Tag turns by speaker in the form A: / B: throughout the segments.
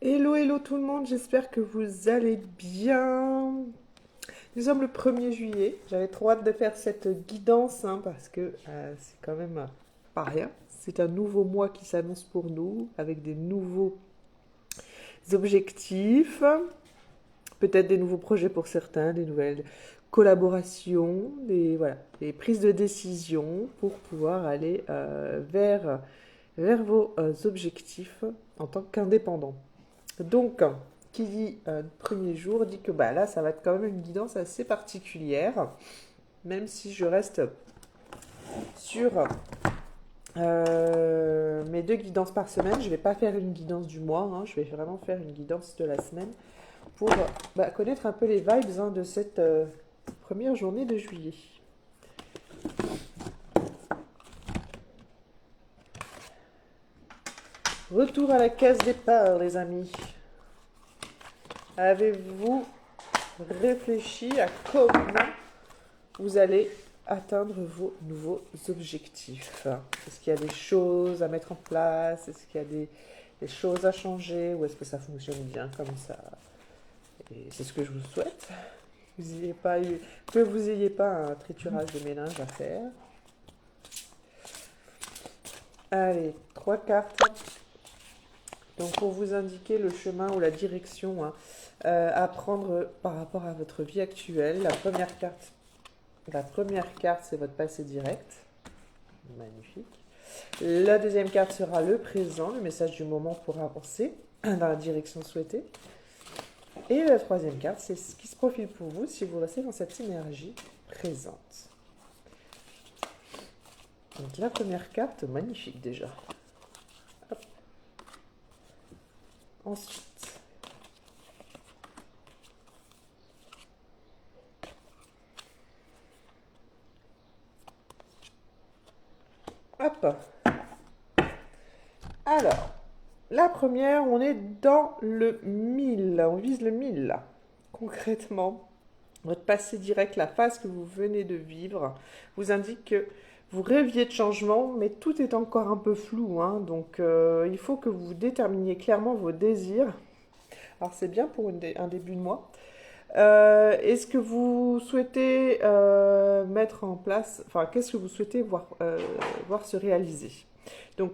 A: Hello, hello tout le monde, j'espère que vous allez bien. Nous sommes le 1er juillet. J'avais trop hâte de faire cette guidance parce que c'est quand même pas rien. C'est un nouveau mois qui s'annonce pour nous avec des nouveaux objectifs, peut-être des nouveaux projets pour certains, des nouvelles collaborations, voilà, des prises de décision pour pouvoir aller vers vos objectifs en tant qu'indépendant. Donc, qui dit premier jour dit que bah, là, ça va être quand même une guidance assez particulière, même si je reste sur mes 2 guidances par semaine. Je ne vais pas faire une guidance du mois, je vais vraiment faire une guidance de la semaine pour connaître un peu les vibes de cette première journée de juillet. Retour à la case départ, les amis. Avez-vous réfléchi à comment vous allez atteindre vos nouveaux objectifs? Est-ce qu'il y a des choses à mettre en place? Est-ce qu'il y a des choses à changer? Ou est-ce que ça fonctionne bien comme ça? Et c'est ce que je vous souhaite. Que vous n'ayez pas un triturage de méninge à faire. Allez, 3 cartes. Donc pour vous indiquer le chemin ou la direction à prendre par rapport à votre vie actuelle. La première carte, c'est votre passé direct. Magnifique. La deuxième carte sera le présent, le message du moment pour avancer dans la direction souhaitée. Et la troisième carte, c'est ce qui se profile pour vous si vous restez dans cette énergie présente. Donc la première carte, magnifique déjà. Hop. Ensuite, hop. Alors, la première, on est dans le 1000. On vise le 1000. Concrètement, votre passé direct, la phase que vous venez de vivre, vous indique que vous rêviez de changement, mais tout est encore un peu flou. Donc, il faut que vous déterminiez clairement vos désirs. Alors, c'est bien pour un début de mois. Est-ce que vous souhaitez mettre en place, enfin, qu'est-ce que vous souhaitez voir se réaliser? Donc,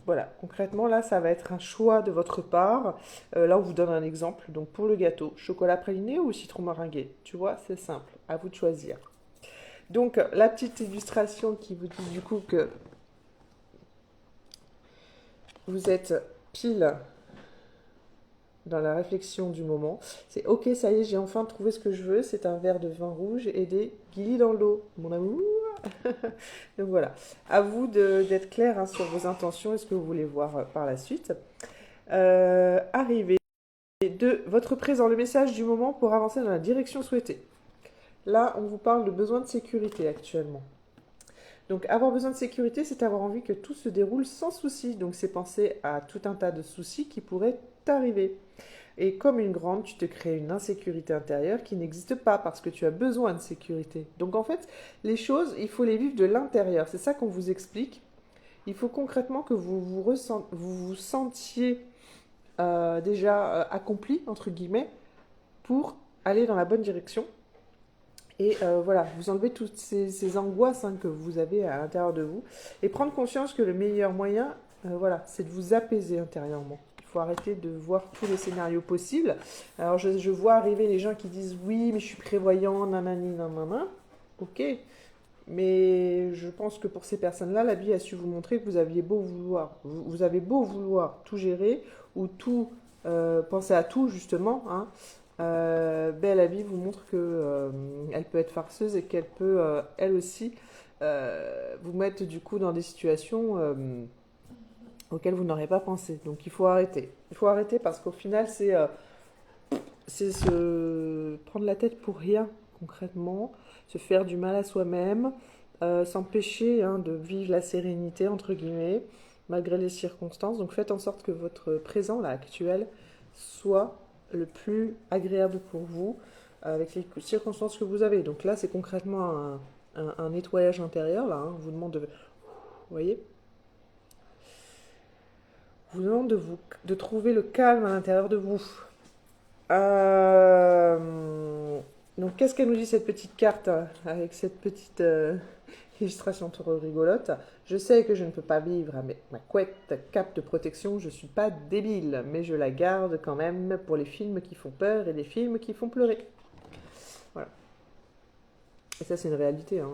A: voilà, concrètement, là, ça va être un choix de votre part. Là, on vous donne un exemple. Donc, pour le gâteau, chocolat praliné ou citron meringué? Tu vois, c'est simple. À vous de choisir. Donc, la petite illustration qui vous dit du coup que vous êtes pile dans la réflexion du moment. C'est ok, ça y est, j'ai enfin trouvé ce que je veux. C'est un verre de vin rouge et des guillis dans l'eau. Mon amour. Donc voilà. À vous d'être clair sur vos intentions et ce que vous voulez voir par la suite. Arrivé de votre présent, le message du moment pour avancer dans la direction souhaitée. Là, on vous parle de besoin de sécurité actuellement. Donc avoir besoin de sécurité, c'est avoir envie que tout se déroule sans souci. Donc c'est penser à tout un tas de soucis qui pourraient t'arriver. Et comme une grande, tu te crées une insécurité intérieure qui n'existe pas parce que tu as besoin de sécurité. Donc en fait, les choses, il faut les vivre de l'intérieur. C'est ça qu'on vous explique. Il faut concrètement que vous sentiez déjà accompli, entre guillemets, pour aller dans la bonne direction. Et voilà, vous enlevez toutes ces angoisses que vous avez à l'intérieur de vous et prendre conscience que le meilleur moyen, voilà, c'est de vous apaiser intérieurement. Il faut arrêter de voir tous les scénarios possibles. Alors je vois arriver les gens qui disent oui, mais je suis prévoyant, nanani, nanana. Ok, mais je pense que pour ces personnes-là, la vie a su vous montrer que vous aviez beau vouloir, vous avez beau vouloir tout gérer ou tout penser à tout justement, la vie vous montre que elle peut être farceuse et qu'elle peut elle aussi vous mettre du coup dans des situations auxquelles vous n'aurez pas pensé. Donc il faut arrêter. Il faut arrêter parce qu'au final c'est se prendre la tête pour rien concrètement, se faire du mal à soi-même, s'empêcher de vivre la sérénité entre guillemets malgré les circonstances. Donc faites en sorte que votre présent là actuel soit le plus agréable pour vous avec les circonstances que vous avez. Donc là c'est concrètement un nettoyage intérieur là. On vous demande de, vous voyez, vous demande de trouver le calme à l'intérieur de vous. Euh, donc, qu'est-ce qu'elle nous dit cette petite carte avec cette petite illustration trop rigolote? Je sais que je ne peux pas vivre avec ma couette cape de protection, je suis pas débile, mais je la garde quand même pour les films qui font peur et les films qui font pleurer. Voilà. Et ça, c'est une réalité, hein.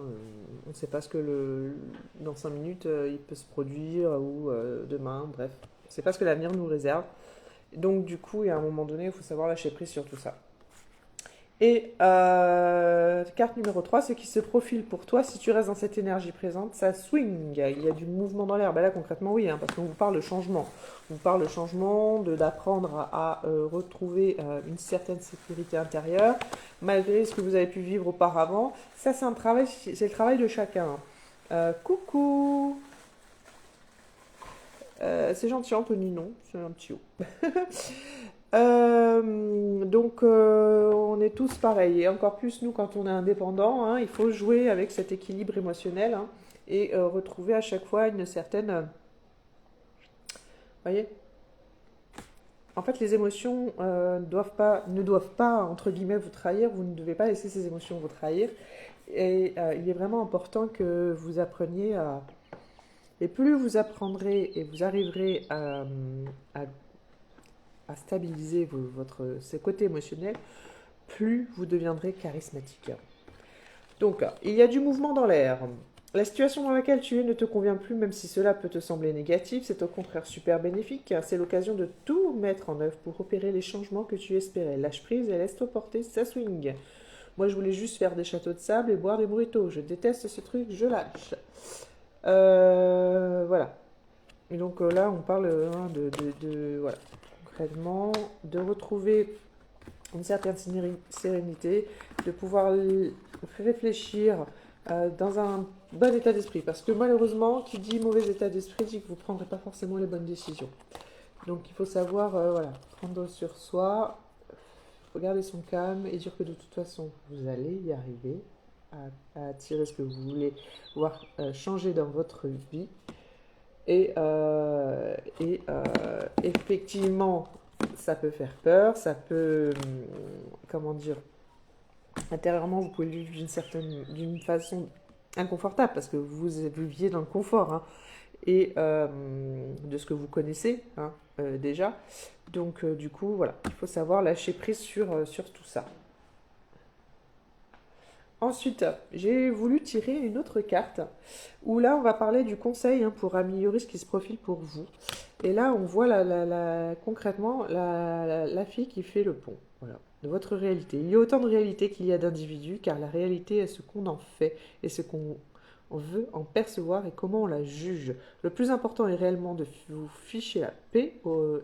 A: On ne sait pas ce que dans 5 minutes il peut se produire ou demain, bref. On ne sait pas ce que l'avenir nous réserve. Donc, du coup, il y a un moment donné, il faut savoir lâcher prise sur tout ça. Et carte numéro 3, ce qui se profile pour toi, si tu restes dans cette énergie présente, ça swing, il y a du mouvement dans l'air. Ben là, concrètement, oui, hein, parce qu'on vous parle de changement. On vous parle de changement, d'apprendre à retrouver une certaine sécurité intérieure, malgré ce que vous avez pu vivre auparavant. Ça, c'est le travail de chacun. Coucou. C'est gentil, Anthony, non, c'est un petit haut. Donc, on est tous pareils. Et encore plus, nous, quand on est indépendant, hein, il faut jouer avec cet équilibre émotionnel, hein, et retrouver à chaque fois une certaine... voyez, en fait, les émotions ne doivent pas, entre guillemets, vous trahir. Vous ne devez pas laisser ces émotions vous trahir. Et il est vraiment important que vous appreniez à... Et plus vous apprendrez et vous arriverez à stabiliser ce côté émotionnel, plus vous deviendrez charismatique. Donc, il y a du mouvement dans l'air. La situation dans laquelle tu es ne te convient plus, même si cela peut te sembler négatif, c'est au contraire super bénéfique. C'est l'occasion de tout mettre en œuvre pour opérer les changements que tu espérais. Lâche prise et laisse-toi porter, ça swing. Moi, je voulais juste faire des châteaux de sable et boire des mojitos. Je déteste ce truc, je lâche. Voilà. Et donc là, on parle voilà, concrètement, de retrouver une certaine sérénité, de pouvoir réfléchir dans un bon état d'esprit. Parce que malheureusement, qui dit mauvais état d'esprit dit que vous ne prendrez pas forcément les bonnes décisions. Donc il faut savoir voilà, prendre sur soi, regarder son calme et dire que de toute façon, vous allez y arriver à attirer ce que vous voulez voir changer dans votre vie. Et effectivement, ça peut faire peur, ça peut, comment dire, intérieurement, vous pouvez le vivre d'une façon inconfortable parce que vous viviez dans le confort, hein, et de ce que vous connaissez, hein, déjà. Donc, du coup, voilà, il faut savoir lâcher prise sur tout ça. Ensuite, j'ai voulu tirer une autre carte où là, on va parler du conseil, hein, pour améliorer ce qui se profile pour vous. Et là, on voit concrètement la fille qui fait le pont, voilà, de votre réalité. Il y a autant de réalité qu'il y a d'individus, car la réalité est ce qu'on en fait et ce qu'on veut en percevoir et comment on la juge. Le plus important est réellement de vous ficher la paix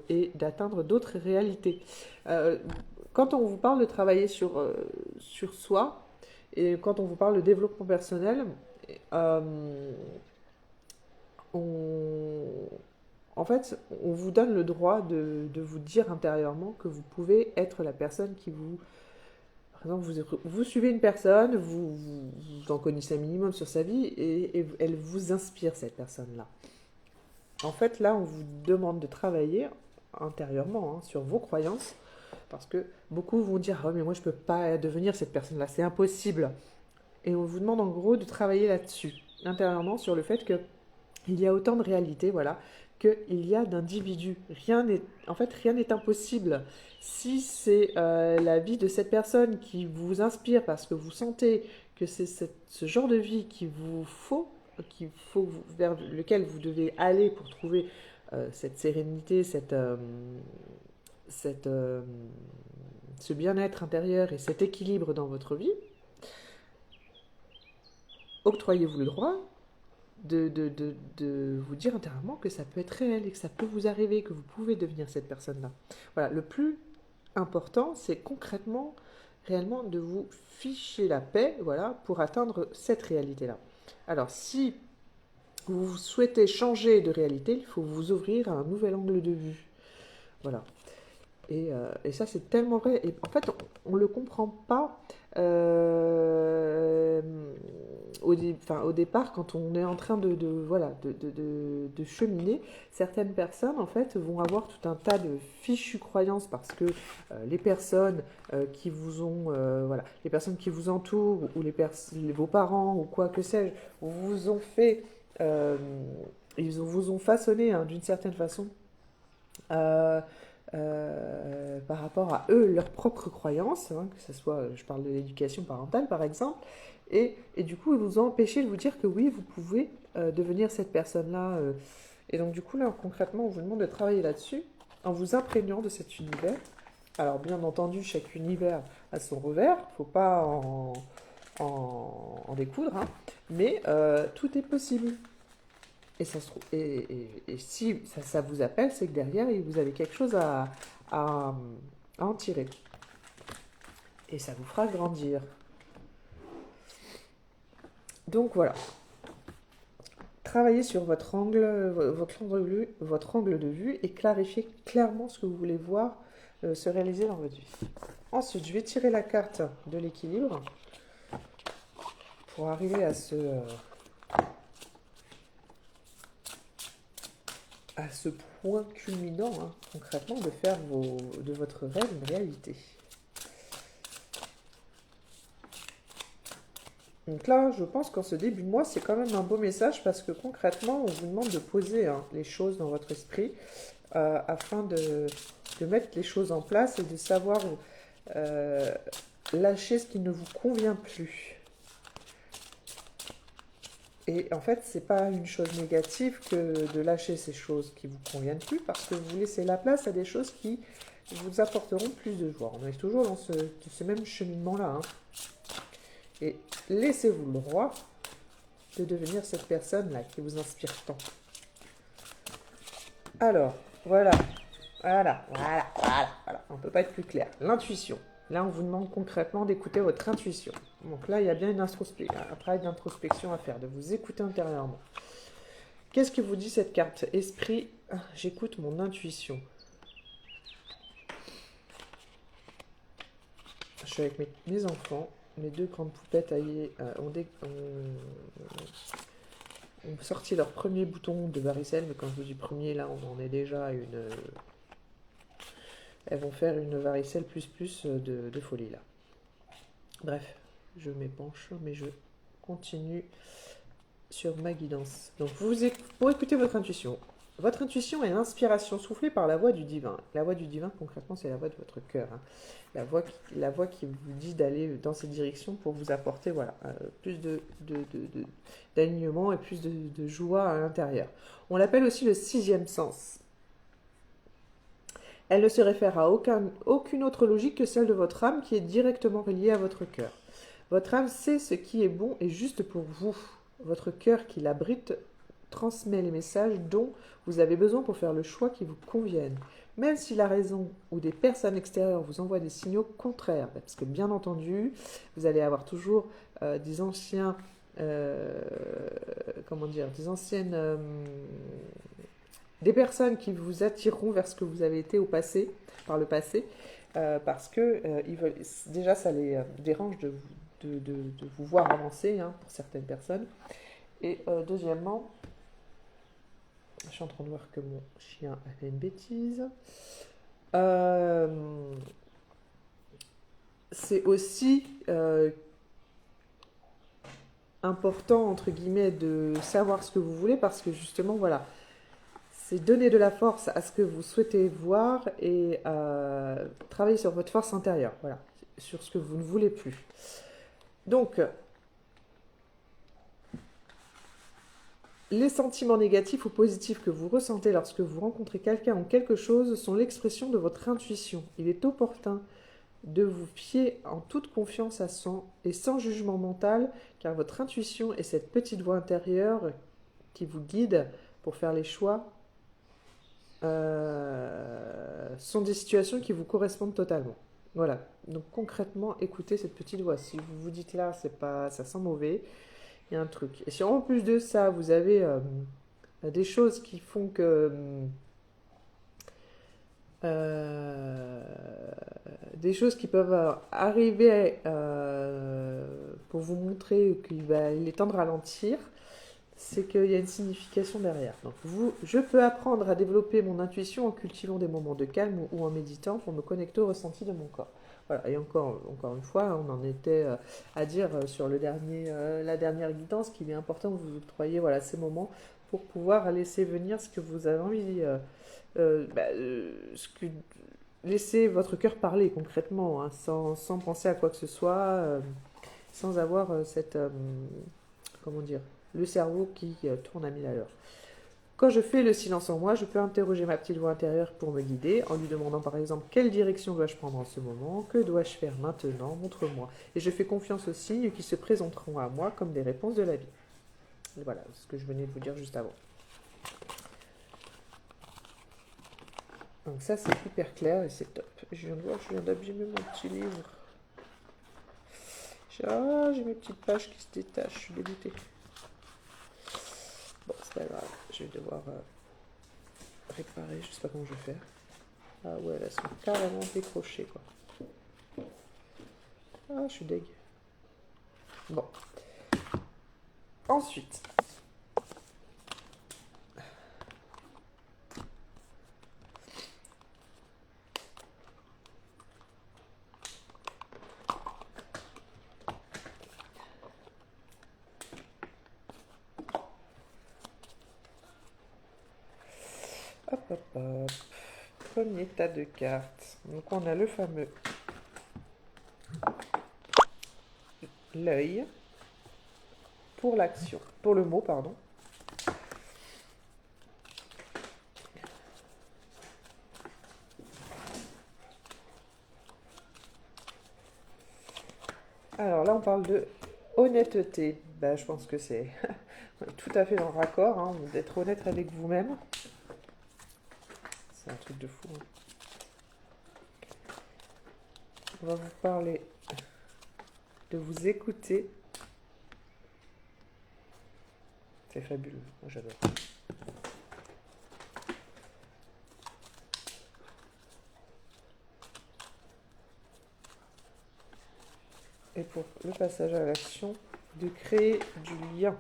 A: et d'atteindre d'autres réalités. Quand on vous parle de travailler sur soi, et quand on vous parle de développement personnel, on, en fait, on vous donne le droit de vous dire intérieurement que vous pouvez être la personne qui vous... Par exemple, vous suivez une personne, vous en connaissez un minimum sur sa vie et elle vous inspire, cette personne-là. En fait, là, on vous demande de travailler intérieurement, hein, sur vos croyances, parce que beaucoup vont dire « Oh, mais moi, je ne peux pas devenir cette personne-là, c'est impossible ». Et on vous demande en gros de travailler là-dessus, intérieurement, sur le fait qu'il y a autant de réalités, voilà, qu'il y a d'individus. En fait, rien n'est impossible. Si c'est la vie de cette personne qui vous inspire parce que vous sentez que c'est ce genre de vie vers lequel vous devez aller pour trouver cette sérénité, ce bien-être intérieur et cet équilibre dans votre vie, octroyez-vous le droit de vous dire intérieurement que ça peut être réel et que ça peut vous arriver, que vous pouvez devenir cette personne-là. Voilà, le plus important, c'est concrètement, réellement, de vous ficher la paix, voilà, pour atteindre cette réalité-là. Alors, si vous souhaitez changer de réalité, il faut vous ouvrir à un nouvel angle de vue. Voilà. Et ça, c'est tellement vrai. Et en fait, on ne le comprend pas euh, enfin, au départ, quand on est en train voilà, de cheminer. Certaines personnes, en fait, vont avoir tout un tas de fichues croyances parce que les personnes qui vous ont, voilà, les personnes qui vous entourent ou vos parents ou quoi que sais-je, vous ont fait, euh, vous ont façonné hein, d'une certaine façon euh, par rapport à eux, leurs propres croyances, hein, que ce soit, je parle de l'éducation parentale par exemple, et du coup, ils vous ont empêché de vous dire que oui, vous pouvez devenir cette personne-là. Et donc, du coup, là, concrètement, on vous demande de travailler là-dessus en vous imprégnant de cet univers. Alors, bien entendu, chaque univers a son revers, il ne faut pas en découdre, hein, mais tout est possible. Et, ça se trouve, et si ça vous appelle, c'est que derrière, vous avez quelque chose à, à en tirer. Et ça vous fera grandir. Donc voilà, travaillez sur votre angle de vue et clarifiez clairement ce que vous voulez voir se réaliser dans votre vie. Ensuite, je vais tirer la carte de l'équilibre pour arriver à ce point culminant, hein, concrètement, de faire de votre rêve une réalité. Donc là, je pense qu'en ce début de mois, c'est quand même un beau message parce que concrètement, on vous demande de poser hein, les choses dans votre esprit afin de mettre les choses en place et de savoir euh, lâcher ce qui ne vous convient plus. Et en fait, c'est pas une chose négative que de lâcher ces choses qui vous conviennent plus parce que vous laissez la place à des choses qui vous apporteront plus de joie. On est toujours dans ce même cheminement-là. Hein. Et laissez-vous le droit de devenir cette personne-là qui vous inspire tant. Alors, voilà. On ne peut pas être plus clair. L'intuition. Là, on vous demande concrètement d'écouter votre intuition. Donc là, il y a bien un travail d'introspection à faire, de vous écouter intérieurement. Qu'est-ce que vous dit cette carte? Esprit, j'écoute mon intuition. Je suis avec mes enfants. Mes deux grandes poupettes ont sorti leur premier bouton de varicelle, mais quand je vous dis premier, là, on en est déjà à une... elles vont faire une varicelle plus de folie, là. Bref, je m'épanche, mais je continue sur ma guidance. Donc, pour écouter votre intuition. Votre intuition est l'inspiration soufflée par la voix du divin. La voix du divin, concrètement, c'est la voix de votre cœur. Hein. La voix qui vous dit d'aller dans cette direction pour vous apporter voilà, plus d'alignement et plus de joie à l'intérieur. On l'appelle aussi le sixième sens. Elle ne se réfère à aucune autre logique que celle de votre âme qui est directement reliée à votre cœur. Votre âme sait ce qui est bon et juste pour vous. Votre cœur qui l'abrite transmet les messages dont vous avez besoin pour faire le choix qui vous convienne. Même si la raison ou des personnes extérieures vous envoient des signaux contraires. Parce que bien entendu, vous allez avoir toujours des anciens... comment dire, des anciennes... des personnes qui vous attireront vers ce que vous avez été par le passé, parce que déjà ça les dérange de vous voir avancer hein, pour certaines personnes. Et deuxièmement, je suis en train de voir que mon chien a fait une bêtise. C'est aussi important, entre guillemets, de savoir ce que vous voulez parce que justement, voilà, c'est donner de la force à ce que vous souhaitez voir et travailler sur votre force intérieure, voilà, sur ce que vous ne voulez plus. Donc, les sentiments négatifs ou positifs que vous ressentez lorsque vous rencontrez quelqu'un ou quelque chose sont l'expression de votre intuition. Il est opportun de vous fier en toute confiance et sans jugement mental, car votre intuition est cette petite voix intérieure qui vous guide pour faire les choix sont des situations qui vous correspondent totalement. Voilà. Donc concrètement, écoutez cette petite voix. Si vous vous dites là, c'est pas, ça sent mauvais, il y a un truc. Et si en plus de ça, vous avez des choses qui font que euh, des choses qui peuvent arriver pour vous montrer qu'il est temps de ralentir, c'est qu'il y a une signification derrière. Donc je peux apprendre à développer mon intuition en cultivant des moments de calme ou en méditant pour me connecter au ressenti de mon corps. Voilà, et encore une fois, on en était à dire sur la dernière guidance qu'il est important que vous octroyiez voilà, ces moments pour pouvoir laisser venir ce que vous avez envie, laisser votre cœur parler concrètement, hein, sans penser à quoi que ce soit, sans avoir comment dire, le cerveau qui tourne à 1000 à l'heure. Quand je fais le silence en moi, je peux interroger ma petite voix intérieure pour me guider, en lui demandant par exemple quelle direction dois-je prendre en ce moment, que dois-je faire maintenant, montre-moi. Et je fais confiance aux signes qui se présenteront à moi comme des réponses de la vie. Et voilà ce que je venais de vous dire juste avant. Donc ça c'est hyper clair et c'est top. Je viens de voir, je viens d'abîmer mon petit livre. J'ai mes petites pages qui se détachent, je suis dégoûtée. Bon, c'est pas grave, je vais devoir réparer, je sais pas comment je vais faire. Ah ouais, elles sont carrément décrochées, quoi. Ah, je suis deg. Bon. Ensuite. Hop, hop, hop. Premier tas de cartes. Donc on a le fameux l'œil pour l'action, pour le mot, pardon. Alors là, on parle de honnêteté. Ben, je pense que c'est tout à fait dans le raccord, hein, d'être honnête avec vous-même. C'est un truc de fou. Hein. On va vous parler de vous écouter. C'est fabuleux, moi j'adore. Et pour le passage à l'action, de créer du lien.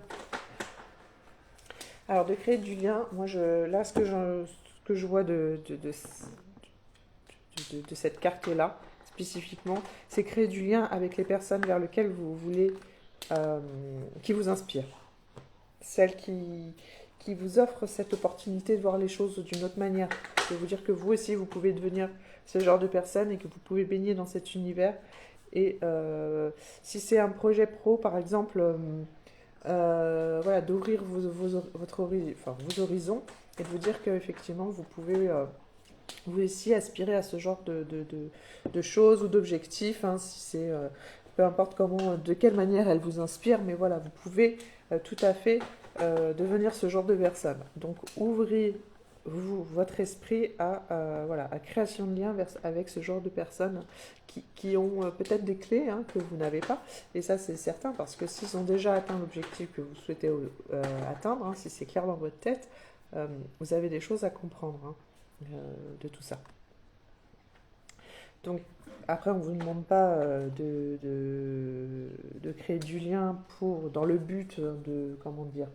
A: Alors de créer du lien, moi là ce que je vois de cette carte-là, spécifiquement, c'est créer du lien avec les personnes vers lesquelles vous voulez, qui vous inspirent. Celles qui vous offrent cette opportunité de voir les choses d'une autre manière. De vous dire que vous aussi, vous pouvez devenir ce genre de personne et que vous pouvez baigner dans cet univers. Et si c'est un projet pro, par exemple, voilà, d'ouvrir vos horizons et de vous dire qu'effectivement, vous pouvez vous aussi aspirer à ce genre de choses ou d'objectifs, hein, si c'est peu importe comment, de quelle manière elle vous inspire, mais voilà, vous pouvez tout à fait devenir ce genre de personne. Donc ouvrez votre esprit voilà, à création de liens avec ce genre de personnes qui ont peut-être des clés, hein, que vous n'avez pas. Et ça, c'est certain, parce que s'ils ont déjà atteint l'objectif que vous souhaitez atteindre, hein, si c'est clair dans votre tête, vous avez des choses à comprendre, hein, de tout ça. Donc, après, on ne vous demande pas de créer du lien dans le but comment dire,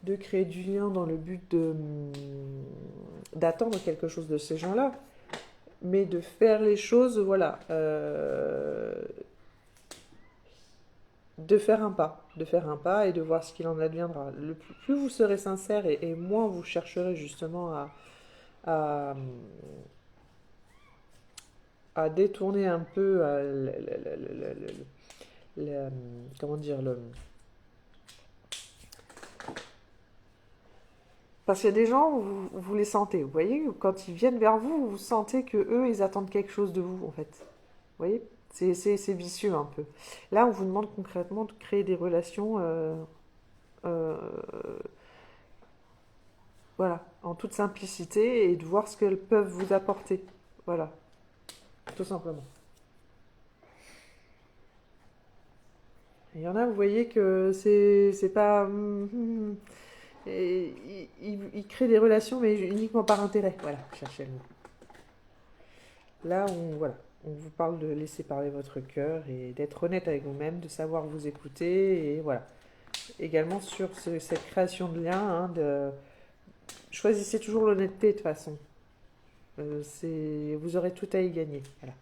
A: de créer du lien dans le but d'attendre quelque chose de ces gens-là, mais de faire les choses, voilà, de faire un pas et de voir ce qu'il en adviendra. Plus vous serez sincère et moins vous chercherez justement à, à détourner un peu comment dire, parce qu'il y a des gens, vous les sentez, vous voyez, quand ils viennent vers vous, vous sentez que eux, ils attendent quelque chose de vous, en fait. Vous voyez, c'est vicieux un peu. Là, on vous demande concrètement de créer des relations, euh, voilà, en toute simplicité et de voir ce qu'elles peuvent vous apporter. Voilà, tout simplement. Il y en a, vous voyez que c'est pas. Et il crée des relations, mais uniquement par intérêt. Voilà, cherchez le mot. Là, voilà, on vous parle de laisser parler votre cœur et d'être honnête avec vous-même, de savoir vous écouter. Et voilà. Également sur cette création de lien, hein, choisissez toujours l'honnêteté de toute façon. Vous aurez tout à y gagner. Voilà.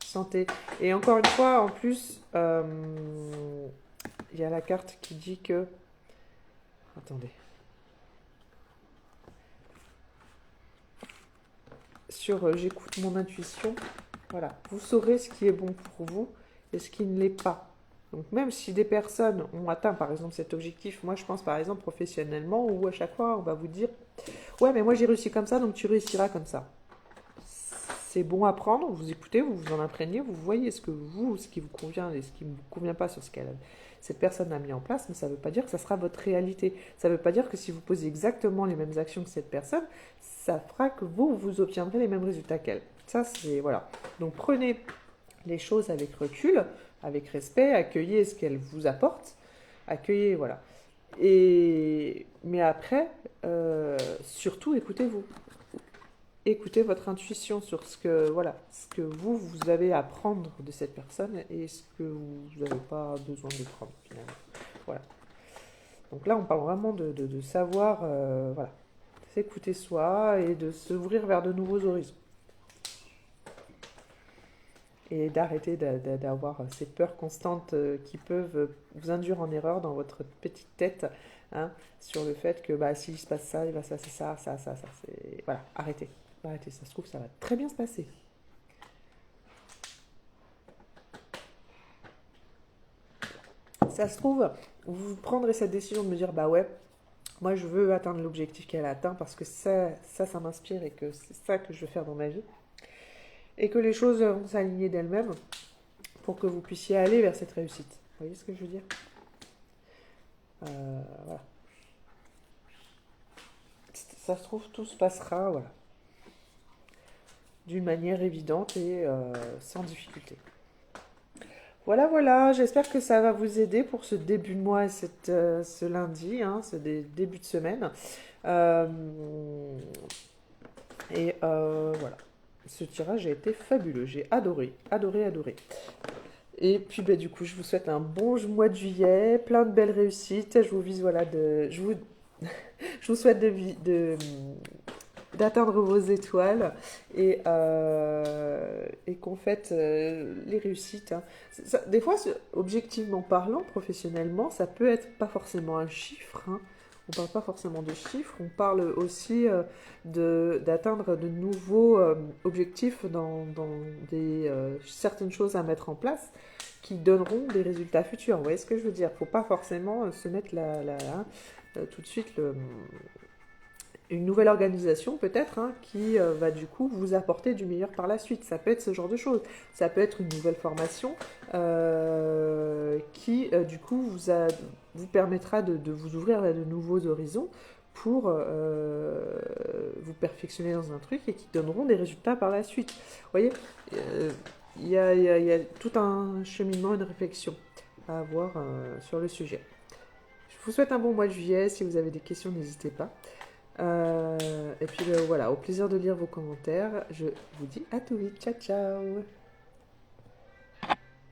A: Santé. Et encore une fois, en plus, il y a la carte qui dit que... Attendez. Sur j'écoute mon intuition, voilà. Vous saurez ce qui est bon pour vous et ce qui ne l'est pas. Donc même si des personnes ont atteint par exemple cet objectif, moi je pense par exemple professionnellement, où à chaque fois on va vous dire ouais mais moi j'ai réussi comme ça donc tu réussiras comme ça. C'est bon à prendre, vous écoutez, vous vous en imprégnez, vous voyez ce qui vous convient et ce qui ne vous convient pas sur cette personne a mis en place, mais ça ne veut pas dire que ça sera votre réalité. Ça ne veut pas dire que si vous posez exactement les mêmes actions que cette personne, ça fera que vous obtiendrez les mêmes résultats qu'elle. Ça, c'est... Voilà. Donc prenez les choses avec recul, avec respect, accueillez ce qu'elle vous apporte, accueillez, voilà. Mais après, surtout, écoutez-vous. Écoutez votre intuition sur ce que vous avez à prendre de cette personne et ce que vous n'avez pas besoin de prendre finalement. Voilà. Donc là, on parle vraiment de savoir, voilà, s'écouter soi et de s'ouvrir vers de nouveaux horizons. Et d'arrêter d'avoir ces peurs constantes qui peuvent vous induire en erreur dans votre petite tête, hein, sur le fait que s'il se passe ça, il va se passer ça. Voilà, arrêtez. Arrêtez, ça se trouve, ça va très bien se passer. Ça se trouve, vous prendrez cette décision de me dire, bah ouais, moi je veux atteindre l'objectif qu'elle a atteint parce que ça m'inspire et que c'est ça que je veux faire dans ma vie. Et que les choses vont s'aligner d'elles-mêmes pour que vous puissiez aller vers cette réussite. Vous voyez ce que je veux dire? Voilà. Ça se trouve, tout se passera, voilà, d'une manière évidente et sans difficulté. Voilà, voilà, j'espère que ça va vous aider pour ce début de mois et ce lundi, hein, ce début de semaine. Euh, voilà, ce tirage a été fabuleux, j'ai adoré, adoré, adoré. Et puis du coup, je vous souhaite un bon mois de juillet, plein de belles réussites. Je vous vise, voilà, je vous souhaite d'atteindre vos étoiles et qu'on fête les réussites. Hein. Des fois, objectivement parlant, professionnellement, ça peut être pas forcément un chiffre. Hein. On parle pas forcément de chiffres, on parle aussi d'atteindre de nouveaux objectifs dans certaines choses à mettre en place qui donneront des résultats futurs. Vous voyez ce que je veux dire? Faut pas forcément se mettre tout de suite une nouvelle organisation peut-être, hein, qui va du coup vous apporter du meilleur par la suite. Ça peut être ce genre de choses. Ça peut être une nouvelle formation qui du coup vous permettra de vous ouvrir à de nouveaux horizons pour vous perfectionner dans un truc et qui donneront des résultats par la suite. Vous voyez, il y a tout un cheminement, une réflexion à avoir sur le sujet. Je vous souhaite un bon mois de juillet. Si vous avez des questions, n'hésitez pas. Et puis voilà, au plaisir de lire vos commentaires. Je vous dis à tout vite. Ciao, ciao!